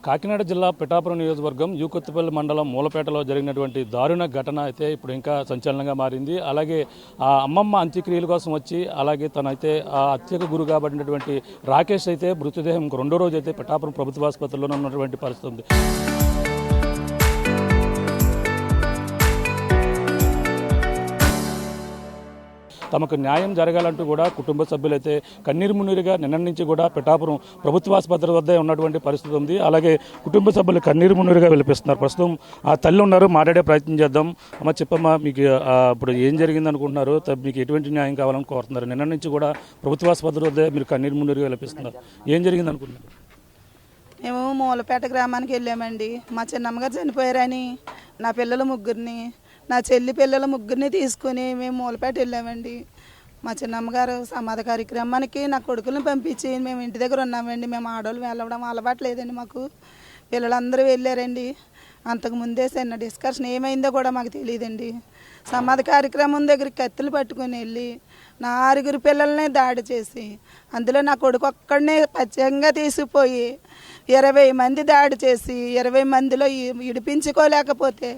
కాకినాడ జిల్లా పిఠాపురం నియోజకవర్గం యూకొత్తపల్లి మండలం మూలపేటలో జరిగినటువంటి దారుణ ఘటన అయితే ఇప్పుడు ఇంకా సంచలనంగా మారింది. అలాగే ఆ అమ్మమ్మ అంత్యక్రియల కోసం వచ్చి అలాగే తనైతే ఆ హత్యకు గురి కాబడినటువంటి రాకేష్ అయితే మృతదేహం రెండో రోజు అయితే పిఠాపురం ప్రభుత్వ ఆసుపత్రిలోనే ఉన్నటువంటి పరిస్థితి ఉంది. తమకు న్యాయం జరగాలంటూ కూడా కుటుంబ సభ్యులైతే కన్నీరు మున్నీరుగా నిన్న నుంచి కూడా పిఠాపురం ప్రభుత్వ ఆసుపత్రి వద్ద ఉన్నటువంటి పరిస్థితి ఉంది. అలాగే కుటుంబ సభ్యులు కన్నీరు మున్నీరుగా విలిపిస్తున్నారు. ప్రస్తుతం ఆ తల్లి ఉన్నారు, మాట్లాడే ప్రయత్నం చేద్దాం. అమ్మ చెప్పమ్మా, మీకు ఇప్పుడు ఏం జరిగింది అనుకుంటున్నారు? మీకు ఎటువంటి న్యాయం కావాలని కోరుతున్నారు? నిన్న నుంచి కూడా ప్రభుత్వ ఆసుపత్రి వద్ద మీరు కన్నీరు మున్నీరుగా విలిపిస్తున్నారు. ఏం జరిగింది అనుకుంటున్నారు? మేము మూలపేట గ్రామానికి వెళ్ళామండి. మా చిన్నమ్మగారు చనిపోయారని నా పిల్లలు ముగ్గురిని, నా చెల్లి పిల్లల ముగ్గురిని తీసుకుని మేము మూలపేట వెళ్ళామండి. మా చిన్నమ్మగారు సమాధి కార్యక్రమానికి నా కొడుకులను పంపించి మేము ఇంటి దగ్గర ఉన్నామండి. మేము ఆడవాళ్ళు వెళ్ళడం అలవాటు లేదండి మాకు. పిల్లలందరూ వెళ్ళారండి. అంతకుముందే చిన్న డిస్కషన్ ఏమైందో కూడా మాకు తెలియదండి. సమాధి కార్యక్రమం దగ్గరికి కత్తులు పట్టుకుని వెళ్ళి నా 6 పిల్లల్ని దాడి చేసి అందులో నా కొడుకు ఒక్కడనే పచ్చంగా తీసిపోయి 20 మంది దాడి చేసి 20 మందిలో ఇడిపించుకోలేకపోతే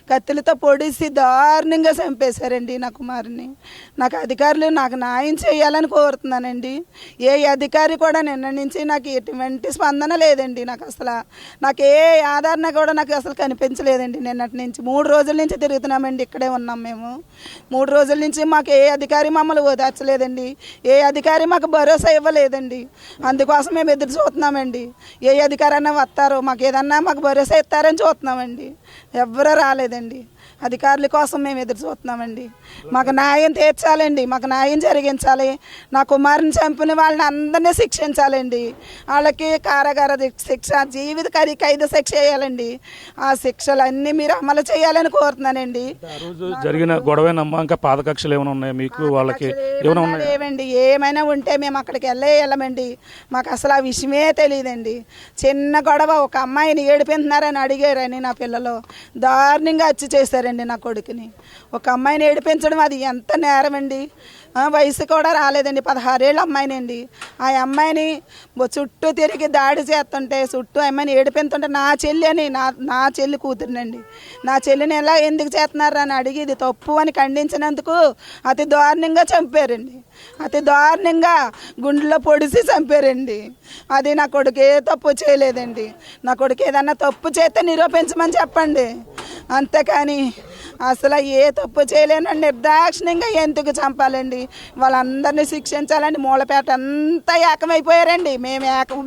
కత్తులతో పొడిసి దారుణంగా చంపేశారండి నా కుమారుని. నాకు అధికారులు నాకు న్యాయం చేయాలని కోరుతున్నానండి. ఏ అధికారి కూడా నిన్న నుంచి నాకు ఎటువంటి స్పందన లేదండి. నాకు ఏ ఆదరణ కూడా నాకు అసలు కనిపించలేదండి. నిన్నటి నుంచి 3 రోజుల నుంచి తిరుగుతున్నామండి. ఇక్కడే ఉన్నాం మేము. 3 రోజుల నుంచి మాకు ఏ అధికారి మమ్మల్ని ఓదార్చలేదండి. ఏ అధికారి మాకు భరోసా ఇవ్వలేదండి. అందుకోసం మేము ఎదురు చూస్తున్నామండి. ఏ అధికారైనా వస్తారో మాకు ఏదన్నా మాకు భరోసా ఇస్తారని చూస్తున్నామండి. ఎవ్వరూ రాలేదండి. అధికారుల కోసం మేము ఎదురు చూస్తున్నామండి. మాకు న్యాయం తీర్చాలండి. మాకు న్యాయం జరిగించాలి. నా కుమారుని చంపిన వాళ్ళని అందరినీ శిక్షించాలండి. వాళ్ళకి కారాగార శిక్ష, జీవిత ఖైదు శిక్ష వేయాలండి. ఆ శిక్షలన్నీ మీరు అమలు చేయాలని కోరుతున్నానండి. జరిగిన గొడవనమ్మా ఇంకా పాదకక్షలు ఏమైనా ఉన్నాయి మీకు? వాళ్ళకి లేవండి. ఏమైనా ఉంటే మేము అక్కడికి వెళ్ళమండి. మాకు అసలు ఆ విషయమే తెలియదండి. చిన్న గొడవ, ఒక అమ్మాయిని ఏడిపింటున్నారని అడిగారని నా పిల్లలు దారుణంగా హత్య చేశారండి నా కొడుకుని. ఒక అమ్మాయిని ఏడిపించడం అది ఎంత నేరం అండి. వయసు కూడా రాలేదండి, 16 ఏళ్ళ అమ్మాయినండి. ఆ అమ్మాయిని చుట్టూ తిరిగి దాడి చేస్తుంటే చుట్టూ అమ్మాయిని ఏడిపించుంటే నా చెల్లి అని నా చెల్లి కూతురునండి. నా చెల్లిని ఎలా ఎందుకు చేస్తున్నారు అని అడిగి ఇది తప్పు అని ఖండించినందుకు అతి దారుణంగా చంపారండి. అతి దారుణంగా గుండెలో పొడిసి చంపారండి. అది నా కొడుకు ఏ తప్పు చేయలేదండి. నా కొడుకు ఏదన్నా తప్పు చేస్తే నిరూపించమని చెప్పండి. అంతేకాని అసలు ఏ తప్పు చేయలేని నిర్దాక్షిణ్యంగా ఎందుకు చంపాలండి? వాళ్ళందరినీ శిక్షించాలండి. మూలపేట అంతా ఏకమైపోయారండి.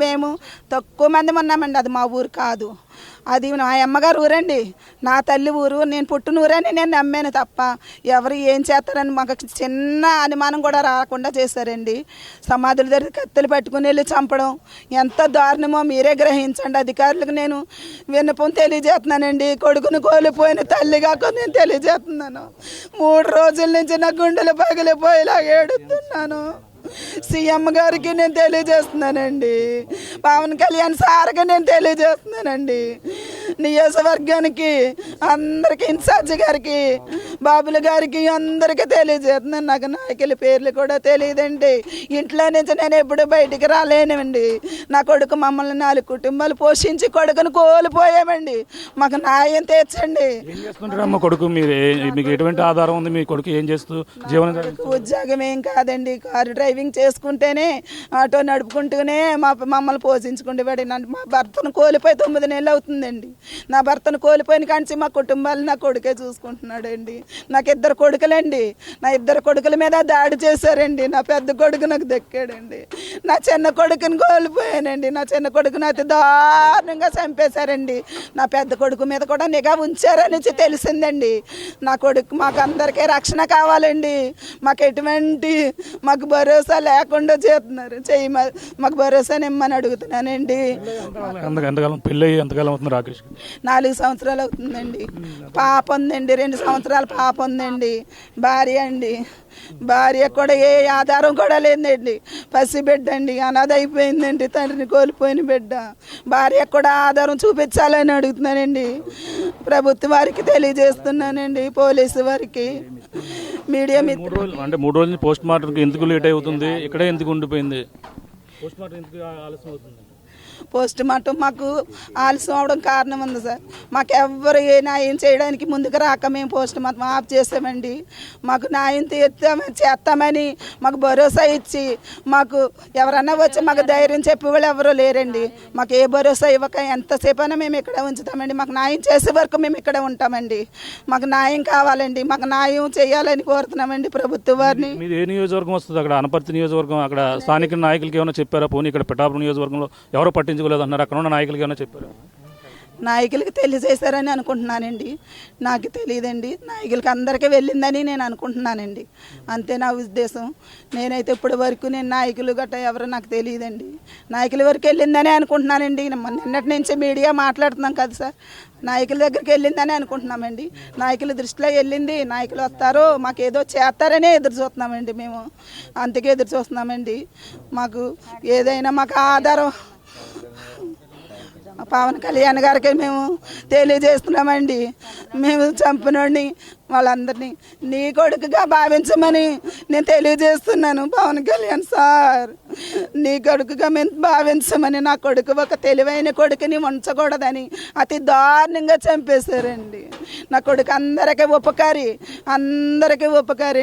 మేము తక్కువ మంది ఉన్నామండి. అది మా ఊరు కాదు, అది నా అమ్మగారు ఊరండి. నా తల్లి ఊరు, నేను పుట్టిన ఊరని నేను నమ్మాను తప్ప ఎవరు ఏం చేస్తారని మాకు చిన్న అనుమానం కూడా రాకుండా చేశారండి. సమాధుల దగ్గర కత్తులు పట్టుకుని వెళ్ళి చంపడం ఎంత దారుణమో మీరే గ్రహించండి. అధికారులకు నేను విన్నపం తెలియజేస్తున్నానండి. కొడుకును కోల్పోయిన తల్లిగా నేను తెలియజేస్తున్నాను. 3 రోజుల నుంచి నా గుండెలు పగిలిపోయేలా ఏడుస్తున్నాను. సీఎం గారికి నేను తెలియజేస్తున్నానండి. పవన్ కళ్యాణ్ సార్కి నేను తెలియజేస్తున్నానండి. నియోజకవర్గానికి అందరికీ, ఇన్ఛార్జి గారికి, బాబుల గారికి అందరికీ తెలియజేస్తున్నాను. నాకు నాయకుల పేర్లు కూడా తెలియదండి. ఇంట్లో నుంచి నేను ఎప్పుడు బయటికి రాలేనండి. నా కొడుకు మమ్మల్ని 4 కుటుంబాలు పోషించి కొడుకును కోల్పోయామండి. మాకు న్యాయం తీర్చండి. కొడుకు మీకు ఎటువంటి ఆధారం ఉంది? మీ కొడుకు ఏం చేస్తూ జీవనం? ఉద్యోగం ఏం కాదండి, కారు డ్రైవింగ్ చేసుకుంటేనే, ఆటో నడుపుకుంటూనే మమ్మల్ని పోషించుకుంటేవాడు. మా భర్తను కోల్పోయి 9 నెలలు అవుతుందండి. నా భర్తను కోల్పోయిన కాంచి మా కుటుంబాలు నా కొడుకే చూసుకుంటున్నాడండి. నాకు 2 కొడుకులండి. నా 2 కొడుకుల మీద దాడి చేశారండి. నా పెద్ద కొడుకు నాకు దక్కాడండి. నా చిన్న కొడుకుని కోల్పోయానండి. నా చిన్న కొడుకుని అతి దారుణంగా చంపేశారండి. నా పెద్ద కొడుకు మీద కూడా నిఘా ఉంచారని తెలిసిందండి. నా కొడుకు మాకు అందరికీ రక్షణ కావాలండి. మాకు భరోసా లేకుండా చేస్తున్నారు. మాకు భరోసా నిమ్మని అడుగుతున్నానండి. పెళ్ళి ఎంతకాలం అవుతుంది రాకేష్? 4 సంవత్సరాలు అవుతుందండి. పాప ఉందండి, 2 సంవత్సరాల పాప ఉందండి. భార్య కూడా ఏ ఆధారం కూడా లేదండి. పసిబిడ్డ అండి, అనాథ అయిపోయిందండి. తండ్రిని కోల్పోయిన బిడ్డ. భార్య కూడా ఆధారం చూపించాలని అడుగుతున్నానండి. ప్రభుత్వ వారికి తెలియజేస్తున్నానండి, పోలీసు వారికి, మీడియా మిత్రులు. అంటే 3 రోజులు పోస్ట్ మార్టంకి ఎందుకు లేట్ అవుతుంది? ఇక్కడే ఎందుకు ఉండిపోయింది? పోస్ట్ మార్టం ఎందుకు ఆలస్యం అవుతుంది? పోస్ట్ మార్టం మాకు ఆలస్యం అవడం కారణం ఉంది సార్. మాకెవ్వరు ఏ న్యాయం చేయడానికి ముందుకు రాక మేము పోస్ట్ మార్టం ఆఫ్ చేసామండి. మాకు న్యాయం చేస్తామని మాకు భరోసా ఇచ్చి మాకు ఎవరన్నా వచ్చి మాకు ధైర్యం చెప్పేవాళ్ళు ఎవరూ లేరండి. మాకు ఏ భరోసా ఇవ్వక ఎంతసేపు అయినా మేము ఇక్కడ ఉంచుతామండి. మాకు న్యాయం చేసే వరకు మేము ఇక్కడ ఉంటామండి. మాకు న్యాయం కావాలండి. మాకు న్యాయం చేయాలని కోరుతున్నామండి ప్రభుత్వం వారిని. మీరు ఏ నియోజకవర్గం వస్తుంది? అక్కడ అనపర్తి నియోజకవర్గం. అక్కడ స్థానిక నాయకులకి ఏమైనా చెప్పారా? పోనీ ఇక్కడ పిఠాపురం నియోజకవర్గంలో ఎవరో పట్టించుకోలేదు అన్నారు. అక్కడ ఉన్న నాయకులకి ఏమైనా చెప్పారా? నాయకులకి తెలియజేశారని అనుకుంటున్నానండి. నాకు తెలియదండి. నాయకులకి అందరికీ వెళ్ళిందని నేను అనుకుంటున్నానండి. అంతే నా ఉద్దేశం. నేనైతే ఇప్పటి వరకు నేను నాయకులు గట్రా ఎవరో నాకు తెలియదండి. నాయకుల వరకు వెళ్ళిందని అనుకుంటున్నానండి. నిన్నటి నుంచి మీడియా మాట్లాడుతున్నాం కదా సార్, నాయకుల దగ్గరికి వెళ్ళిందని అనుకుంటున్నామండి. నాయకుల దృష్టిలో వెళ్ళింది. నాయకులు వస్తారు, మాకు ఏదో చేస్తారనే ఎదురు చూస్తున్నామండి. మేము అందుకే ఎదురు చూస్తున్నామండి. మాకు ఏదైనా మాకు ఆధారం పవన్ కళ్యాణ్ గారికి మేము తెలియజేస్తున్నామండి. మేము చంపినోడిని వాళ్ళందరినీ నీ కొడుకుగా భావించమని నేను తెలియజేస్తున్నాను. పవన్ కళ్యాణ్ సార్, నీ కొడుకుగా మేము భావించమని, నా కొడుకు ఒక తెలివైన కొడుకుని ఉంచకూడదని అతి దారుణంగా చంపేశారండి. నా కొడుకు అందరికీ ఉపకారి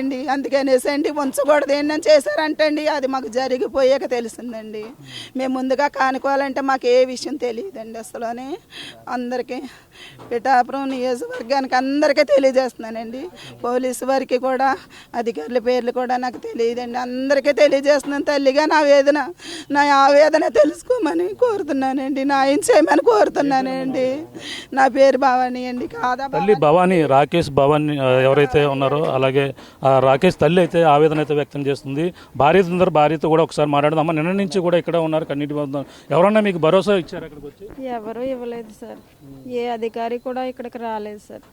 అండి. అందుకనేసి అండి ఉంచకూడదు ఏంటని చేశారంటండి. అది మాకు జరిగిపోయాక తెలిసిందండి. మేము ముందుగా కానుకోవాలంటే మాకు ఏ విషయం తెలియదండి అసలు. అందరికీ పిఠాపురం నియోజకవర్గానికి అందరికీ తెలియజేస్తున్నానండి. పోలీసు వారికి కూడా అధికారుల పేర్లు కూడా నాకు తెలియదండి. అందరికీ తెలియజేస్తున్నాను. తల్లిగా నా ఆవేదన తెలుసుకోమని కోరుతున్నానండి. న్యాయం చేయమని కోరుతున్నానండి. నా పేరు భవానీ అండి. కాదా తల్లి భవానీ, రాకేష్ భవానీ ఎవరైతే ఉన్నారో అలాగే రాకేష్ తల్లి అయితే ఆవేదన అయితే వ్యక్తం చేస్తుంది. భార్యతో కూడా ఒకసారి మాట్లాడదాం. అమ్మ నిన్న నుంచి కూడా ఇక్కడ ఉన్నారు, కన్నీటి ఎవరన్నా మీకు భరోసా ఇచ్చారు? అక్కడికి వచ్చి ఎవరు ఇవ్వలేదు సార్. ఏ అధికారి కూడా ఇక్కడికి రాలేదు సార్.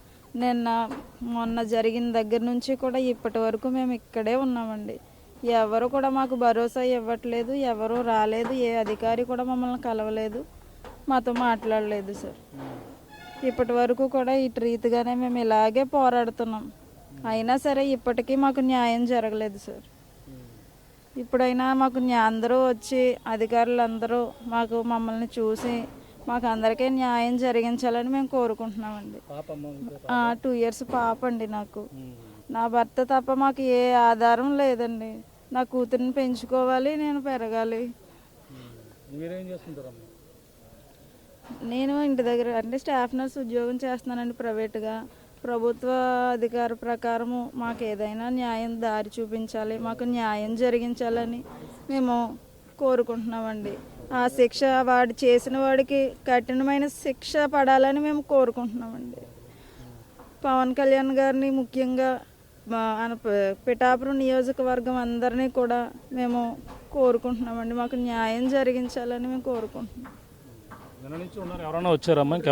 మొన్న జరిగిన దగ్గర నుంచి కూడా ఇప్పటి వరకు మేము ఇక్కడే ఉన్నామండి. ఎవరు కూడా మాకు భరోసా ఇవ్వట్లేదు. ఎవరు రాలేదు. ఏ అధికారి కూడా మమ్మల్ని కలవలేదు, మాతో మాట్లాడలేదు సార్. ఇప్పటి వరకు కూడా ఇటు రీతిగానే మేము ఇలాగే పోరాడుతున్నాం. అయినా సరే ఇప్పటికీ మాకు న్యాయం జరగలేదు సార్. ఇప్పుడైనా మాకు అందరూ వచ్చి అధికారులందరూ మమ్మల్ని చూసి మాకు అందరికీ న్యాయం జరిగించాలని మేము కోరుకుంటున్నామండి. 2 years పాప అండి నాకు. నా భర్త తప్ప మాకు ఏ ఆధారం లేదండి. నా కూతురిని పెంచుకోవాలి, నేను పెరగాలి. నేను ఇంటి దగ్గర అంటే స్టాఫ్ నర్స్ ఉద్యోగం చేస్తున్నానండి ప్రైవేట్గా. ప్రభుత్వ అధికార ప్రకారము మాకు ఏదైనా న్యాయం దారి చూపించాలి, మాకు న్యాయం జరిగించాలని మేము కోరుకుంటున్నామండి. ఆ శిక్ష వాడు చేసిన వాడికి కఠినమైన శిక్ష పడాలని మేము కోరుకుంటున్నామండి. పవన్ కళ్యాణ్ గారిని ముఖ్యంగా పిఠాపురం నియోజకవర్గం అందరినీ కూడా మేము కోరుకుంటున్నామండి. మాకు న్యాయం జరిగించాలని మేము కోరుకుంటున్నాం.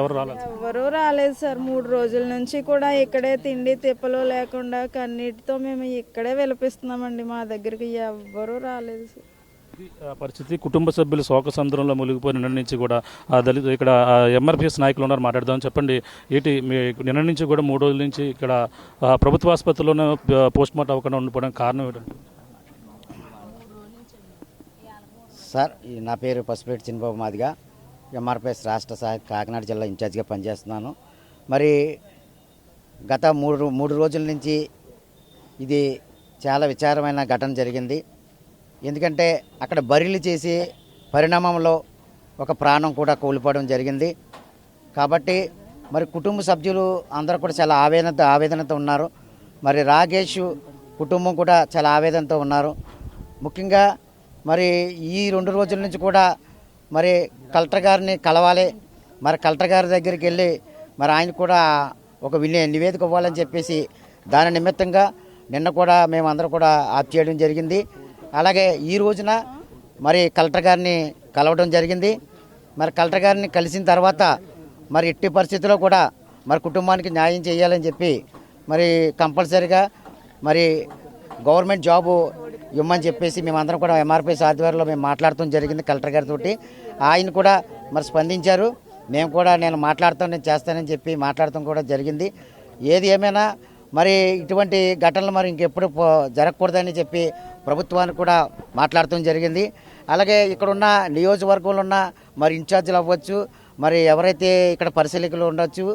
ఎవరు రాలేదు సార్. 3 రోజుల నుంచి కూడా ఇక్కడే తిండి తిప్పలు లేకుండా కన్నీటితో మేము ఇక్కడే విలపిస్తున్నామండి. మా దగ్గరికి ఎవ్వరూ రాలేదు సార్. పరిస్థితి కుటుంబ సభ్యులు శోకసంద్రంలో మునిగిపోయిన నిన్న నుంచి కూడా దళిత ఇక్కడ ఎంఆర్పిఎస్ నాయకులు ఉన్నారు, మాట్లాడదాం. చెప్పండి, ఏంటి మీ నిన్న నుంచి కూడా 3 రోజుల నుంచి ఇక్కడ ప్రభుత్వ ఆసుపత్రిలోనే పోస్ట్ మార్టం అవ్వకుండా ఉండిపోవడం కారణం ఏంటంటే? సార్, నా పేరు పసుపేటి చిన్నబాబు మాదిగా, ఎంఆర్పిఎస్ రాష్ట్ర సహాయక కాకినాడ జిల్లా ఇన్ఛార్జిగా పనిచేస్తున్నాను. మరి గత 3 రోజుల నుంచి ఇది చాలా విచారమైన ఘటన జరిగింది. ఎందుకంటే అక్కడ బరిలు చేసి పరిణామంలో ఒక ప్రాణం కూడా కోల్పోవడం జరిగింది. కాబట్టి మరి కుటుంబ సభ్యులు అందరూ కూడా చాలా ఆవేదనతో ఉన్నారు. మరి రాకేష్ కుటుంబం కూడా చాలా ఆవేదనతో ఉన్నారు. ముఖ్యంగా మరి ఈ 2 రోజుల నుంచి కూడా మరి కలెక్టర్ గారిని కలవాలి, మరి కలెక్టర్ గారి దగ్గరికి వెళ్ళి మరి ఆయన కూడా ఒక నివేదిక ఇవ్వాలని చెప్పేసి దాని నిమిత్తంగా నిన్న కూడా మేమందరం కూడా ఆఫ్ చేయడం జరిగింది. అలాగే ఈ రోజున మరి కలెక్టర్ గారిని కలవడం జరిగింది. మరి కలెక్టర్ గారిని కలిసిన తర్వాత మరి ఎట్టి పరిస్థితుల్లో కూడా మరి కుటుంబానికి న్యాయం చేయాలని చెప్పి మరి కంపల్సరీగా మరి గవర్నమెంట్ జాబు ఇవ్వమని చెప్పేసి మేమందరం కూడా ఎంఆర్పిఎస్ ఆధ్వర్యంలో మేము మాట్లాడటం జరిగింది కలెక్టర్ గారితో. ఆయన కూడా మరి స్పందించారు. మేము కూడా నేను చేస్తానని చెప్పి మాట్లాడటం కూడా జరిగింది. ఏది ఏమైనా మరి ఇటువంటి ఘటనలు మరి ఇంకెప్పుడు జరగకూడదని చెప్పి ప్రభుత్వానికి కూడా మాట్లాడటం జరిగింది. అలాగే ఇక్కడున్న నియోజకవర్గంలో ఉన్న మరి ఇన్ఛార్జీలు అవ్వచ్చు, మరి ఎవరైతే ఇక్కడ పరిశీలకులు ఉండొచ్చు,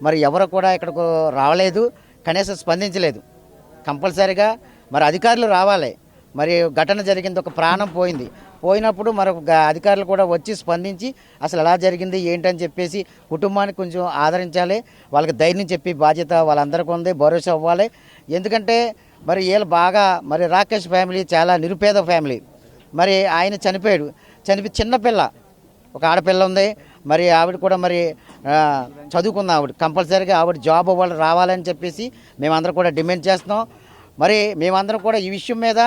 మరి ఎవరు కూడా ఇక్కడకు రావలేదు, కనీసం స్పందించలేదు. కంపల్సరీగా మరి అధికారులు రావాలి. మరి ఘటన జరిగింది, ఒక ప్రాణం పోయినప్పుడు మరి అధికారులు కూడా వచ్చి స్పందించి అసలు ఎలా జరిగింది ఏంటని చెప్పేసి కుటుంబానికి కొంచెం ఆదరించాలి. వాళ్ళకి ధైర్యం చెప్పి బాధ్యత వాళ్ళందరికీ ఉంది, భరోసా ఇవ్వాలి. ఎందుకంటే మరి వీళ్ళు బాగా మరి రాకేష్ ఫ్యామిలీ చాలా నిరుపేద ఫ్యామిలీ. మరి ఆయన చనిపోయి చిన్నపిల్ల, ఒక ఆడపిల్ల ఉంది. మరి ఆవిడ కూడా మరి చదువుకున్న ఆవిడ, కంపల్సరీగా ఆవిడ జాబ్ వాళ్ళు రావాలని చెప్పేసి మేమందరం కూడా డిమాండ్ చేస్తున్నాం. మరి మేమందరం కూడా ఈ విషయం మీద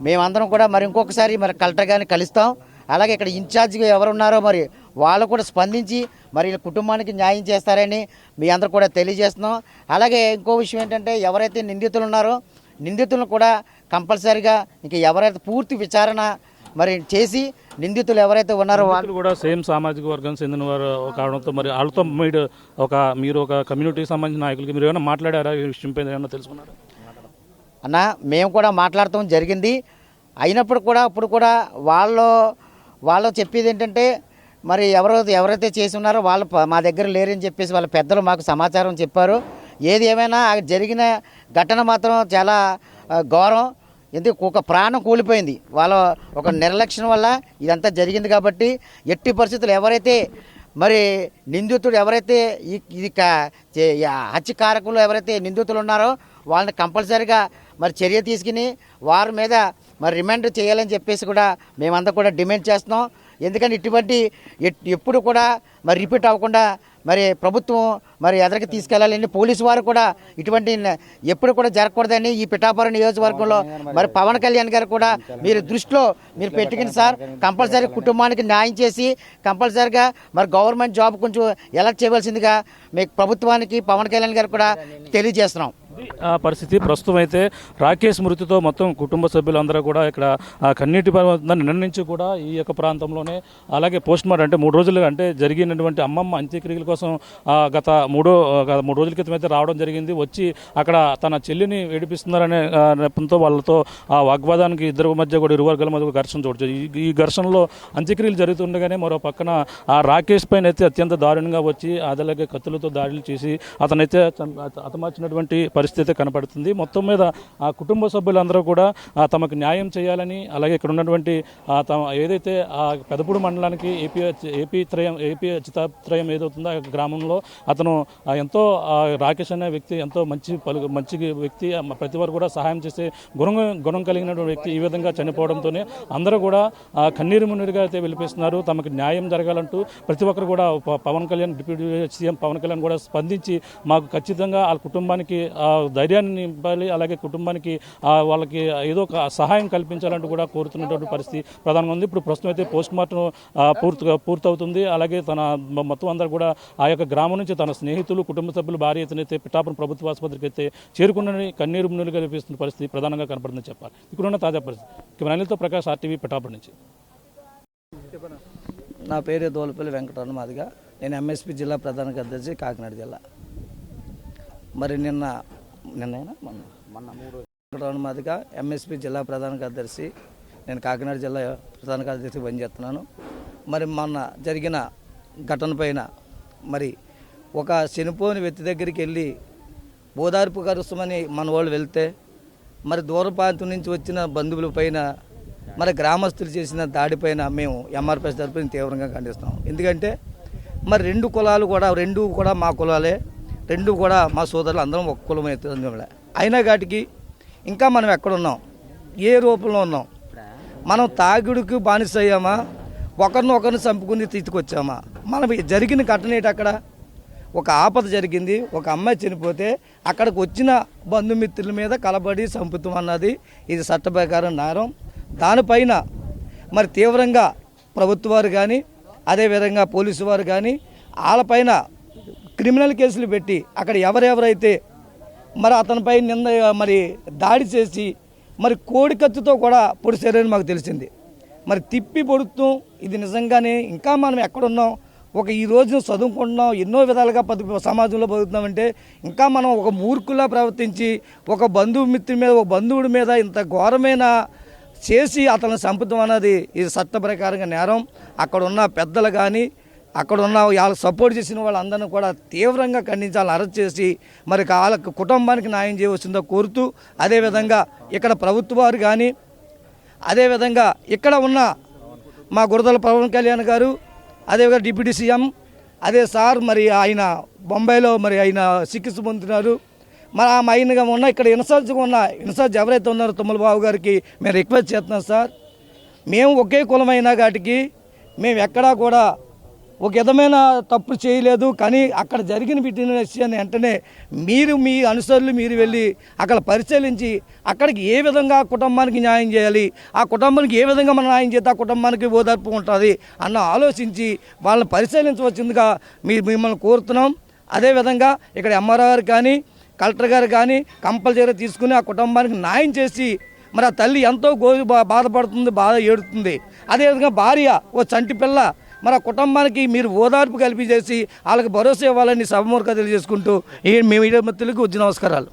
మేమందరం కూడా మరి ఇంకొకసారి మరి కలెక్టర్ గారిని కలుస్తాం. అలాగే ఇక్కడ ఇన్ఛార్జిగా ఎవరున్నారో మరి వాళ్ళు కూడా స్పందించి మరి కుటుంబానికి న్యాయం చేస్తారని మీ అందరూ కూడా తెలియజేస్తున్నాం. అలాగే ఇంకో విషయం ఏంటంటే ఎవరైతే నిందితులు ఉన్నారో నిందితులను కూడా కంపల్సరీగా ఇంక ఎవరైతే పూర్తి విచారణ మరి చేసి నిందితులు ఎవరైతే ఉన్నారో వాళ్ళు కూడా సేమ్ సామాజిక వర్గం చెందిన వారు కావడంతో మరి వాళ్ళతో మీరు ఒక కమ్యూనిటీకి సంబంధించిన నాయకులకి మీరు ఏమైనా మాట్లాడారా ఈ విషయంపై ఏమైనా తెలుసుకున్నారా? అన్న మేము కూడా మాట్లాడటం జరిగింది. అయినప్పుడు కూడా ఇప్పుడు కూడా వాళ్ళు చెప్పేది ఏంటంటే మరి ఎవరైతే చేసి ఉన్నారో వాళ్ళు మా దగ్గర లేరని చెప్పేసి వాళ్ళ పెద్దలు మాకు సమాచారం చెప్పారు. ఏది ఏమైనా జరిగిన ఘటన మాత్రం చాలా ఘోరం. ఎందుకు ఒక ప్రాణం కూలిపోయింది వాళ్ళ ఒక నిర్లక్ష్యం వల్ల ఇదంతా జరిగింది. కాబట్టి ఎట్టి పరిస్థితులు ఎవరైతే మరి నిందితుడు ఎవరైతే ఇది హత్యకారకులు ఎవరైతే నిందితులు ఉన్నారో వాళ్ళని కంపల్సరీగా మరి చర్య తీసుకుని వారి మీద మరి రిమాండ్ చేయాలని చెప్పేసి కూడా మేమంతా కూడా డిమాండ్ చేస్తున్నాం. ఎందుకంటే ఇటువంటి ఎప్పుడు కూడా మరి రిపీట్ అవ్వకుండా మరి ప్రభుత్వం మరి ఎదరికి తీసుకెళ్లాలని, పోలీసు వారు కూడా ఇటువంటి ఎప్పుడు కూడా జరగకూడదని ఈ పిఠాపురం నియోజకవర్గంలో మరి పవన్ కళ్యాణ్ గారు కూడా మీరు దృష్టిలో మీరు పెట్టుకుని సార్ కంపల్సరీ కుటుంబానికి న్యాయం చేసి కంపల్సరీగా మరి గవర్నమెంట్ జాబ్ కొంచెం ఎలక్ట్ చేయవలసిందిగా మీకు ప్రభుత్వానికి పవన్ కళ్యాణ్ గారు కూడా తెలియజేస్తున్నాం. ఆ పరిస్థితి ప్రస్తుతం అయితే రాకేష్ మృతితో మొత్తం కుటుంబ సభ్యులందరూ కూడా ఇక్కడ కన్నీటి నిన్న నుంచి కూడా ఈ యొక్క ప్రాంతంలోనే అలాగే పోస్ట్ మార్టం అంటే 3 రోజులు అంటే జరిగినటువంటి అమ్మమ్మ అంత్యక్రియల కోసం గత 3 రోజుల క్రితం అయితే రావడం జరిగింది. వచ్చి అక్కడ తన చెల్లిని ఏడిపిస్తున్నారనే నెపంతో వాళ్ళతో ఆ వాగ్వాదానికి ఇద్దరు మధ్య కూడా ఇరు వర్గాల మధ్య ఘర్షణ చూడొచ్చు. ఈ ఘర్షణలో అంత్యక్రియలు జరుగుతుండగానే మరో పక్కన ఆ రాకేష్ పైన అయితే అత్యంత దారుణంగా వచ్చి అలాగే కత్తులతో దాడులు చేసి అతనైతే హతమార్చినటువంటి పరిస్థితి కనపడుతుంది. మొత్తం మీద ఆ కుటుంబ సభ్యులందరూ కూడా తమకు న్యాయం చేయాలని అలాగే ఇక్కడ ఉన్నటువంటి ఏదైతే ఆ పెదపూడి మండలానికి ఏపీ చిత్తాత్రయం ఏదవుతుందో ఆ గ్రామంలో అతను ఎంతో రాకేష్ అనే వ్యక్తి ఎంతో మంచి వ్యక్తి, ప్రతి వారు కూడా సహాయం చేసే గుణం కలిగినటువంటి వ్యక్తి ఈ విధంగా చనిపోవడంతోనే అందరూ కూడా కన్నీరు మున్నీరుగా అయితే విలిపిస్తున్నారు. తమకు న్యాయం జరగాలంటూ ప్రతి ఒక్కరు కూడా పవన్ కళ్యాణ్ డిప్యూటీ సీఎం పవన్ కళ్యాణ్ కూడా స్పందించి మాకు ఖచ్చితంగా ఆ కుటుంబానికి ధైర్యాన్ని నింపాలి, అలాగే కుటుంబానికి వాళ్ళకి ఏదో ఒక సహాయం కల్పించాలంటూ కూడా కోరుతున్నటువంటి పరిస్థితి ప్రధానంగా ఉంది. ఇప్పుడు ప్రస్తుతం అయితే పోస్ట్ మార్టం పూర్తవుతుంది. అలాగే తన మొత్తం అందరూ కూడా ఆ యొక్క గ్రామం నుంచి తన స్నేహితులు కుటుంబ సభ్యులు భారీ ఎత్తునైతే పిఠాపురం ప్రభుత్వ ఆసుపత్రికి అయితే చేరుకున్నని కన్నీరు మున్నీరుగా కనిపిస్తున్న పరిస్థితి ప్రధానంగా కనపడుతుందని చెప్పాలి. ఇక్కడున్న తాజా పరిస్థితి అనిల్తో ప్రకాష్, RTV పిఠాపురం నుంచి. నా పేరు దోలపల్లి వెంకటరమణ మాదిగా. నేను MSP జిల్లా ప్రధాన కార్యదర్శి, కాకినాడ జిల్లా. మరి మొన్న వెంకటరమణ మాదిగా MSP జిల్లా ప్రధాన కార్యదర్శి, నేను కాకినాడ జిల్లా ప్రధాన కార్యదర్శి పనిచేస్తున్నాను. మరి మొన్న జరిగిన ఘటన పైన మరి ఒక చనిపోయిన వ్యక్తి దగ్గరికి వెళ్ళి ఓదార్పు కరుస్తామని మన వాళ్ళు వెళ్తే మరి దూర ప్రాంతం నుంచి వచ్చిన బంధువుల పైన మరి గ్రామస్తులు చేసిన దాడిపైన మేము MRPS తరపున తీవ్రంగా ఖండిస్తున్నాం. ఎందుకంటే మరి రెండు కూడా మా కులాలే, రెండు కూడా మా సోదరులు అందరం ఒక కులం అవుతుంది. అయినా కాటికి ఇంకా మనం ఎక్కడున్నాం, ఏ రూపంలో ఉన్నాం? మనం తాగుడికి బానిస అయ్యామా, ఒకరిని చంపుకుని తీసుకొచ్చామా? మనం జరిగిన ఘటన ఏంటి? అక్కడ ఒక ఆపద జరిగింది, ఒక అమ్మాయి చనిపోతే అక్కడికి వచ్చిన బంధుమిత్రుల మీద కలబడి చంపుతాం అన్నది ఇది చట్ట ప్రకారం నేరం. దానిపైన మరి తీవ్రంగా ప్రభుత్వ వారు కానీ అదేవిధంగా పోలీసు వారు కానీ వాళ్ళపైన క్రిమినల్ కేసులు పెట్టి అక్కడ ఎవరెవరైతే మరి అతనిపై మరి దాడి చేసి మరి కోడి కత్తితో కూడా పొడిచారని మాకు తెలిసింది. మరి తిప్పి పొడుతాం. ఇది నిజంగానే ఇంకా మనం ఎక్కడున్నాం? ఈ రోజున చదువుకుంటున్నాం, ఎన్నో విధాలుగా సమాజంలో బతుకుతున్నామంటే ఇంకా మనం ఒక మూర్ఖులా ప్రవర్తించి ఒక బంధువుడి మీద ఇంత ఘోరమైన చేసి అతను చంపుతాం అన్నది ఇది చట్ట ప్రకారంగా నేరం. అక్కడ ఉన్న పెద్దలు కానీ అక్కడ ఉన్న వాళ్ళకి సపోర్ట్ చేసిన వాళ్ళందరినీ కూడా తీవ్రంగా ఖండించాలని అరెస్ట్ చేసి మరి వాళ్ళ కుటుంబానికి న్యాయం చేయవలసిందో కోరుతూ, అదేవిధంగా ఇక్కడ ప్రభుత్వ వారు కానీ అదేవిధంగా ఇక్కడ ఉన్న మా గురదల పవన్ కళ్యాణ్ గారు, అదేవిధంగా డిప్యూటీ సీఎం, అదే సార్ మరి ఆయన బొంబాయిలో మరి ఆయన చికిత్స పొందుతున్నారు. మరి ఆయనగా ఉన్న ఇక్కడ ఇన్ఛార్జ్ ఎవరైతే ఉన్నారో తుమ్మలబాబు గారికి మేము రిక్వెస్ట్ చేస్తున్నాం సార్, మేము ఒకే కులమైనా వాటికి మేము ఎక్కడా కూడా ఒక విధమైన తప్పు చేయలేదు. కానీ అక్కడ జరిగిన విషయాన్ని వెంటనే మీ అనుసరులు మీరు వెళ్ళి అక్కడ పరిశీలించి అక్కడికి ఏ విధంగా కుటుంబానికి న్యాయం చేయాలి, ఆ కుటుంబానికి ఏ విధంగా మనం న్యాయం చేస్తే ఆ కుటుంబానికి ఓదార్పు ఉంటుంది అన్న ఆలోచించి వాళ్ళని పరిశీలించవచ్చిందిగా మిమ్మల్ని కోరుతున్నాం. అదేవిధంగా ఇక్కడ ఎంఆర్ఓ గారు కానీ కలెక్టర్ గారు కానీ కంపల్సరీ తీసుకుని ఆ కుటుంబానికి న్యాయం చేసి మరి ఆ తల్లి ఎంతో బాధపడుతుంది, బాధ ఏడుతుంది. అదేవిధంగా భార్య ఓ చంటి పిల్ల, మరి ఆ కుటుంబానికి మీరు ఓదార్పు కల్పించేసి వాళ్ళకి భరోసా ఇవ్వాలని సభమూర్ఖ తెలియజేసుకుంటూ ఈ మీ మీడియా మిత్రులకు నమస్కారాలు.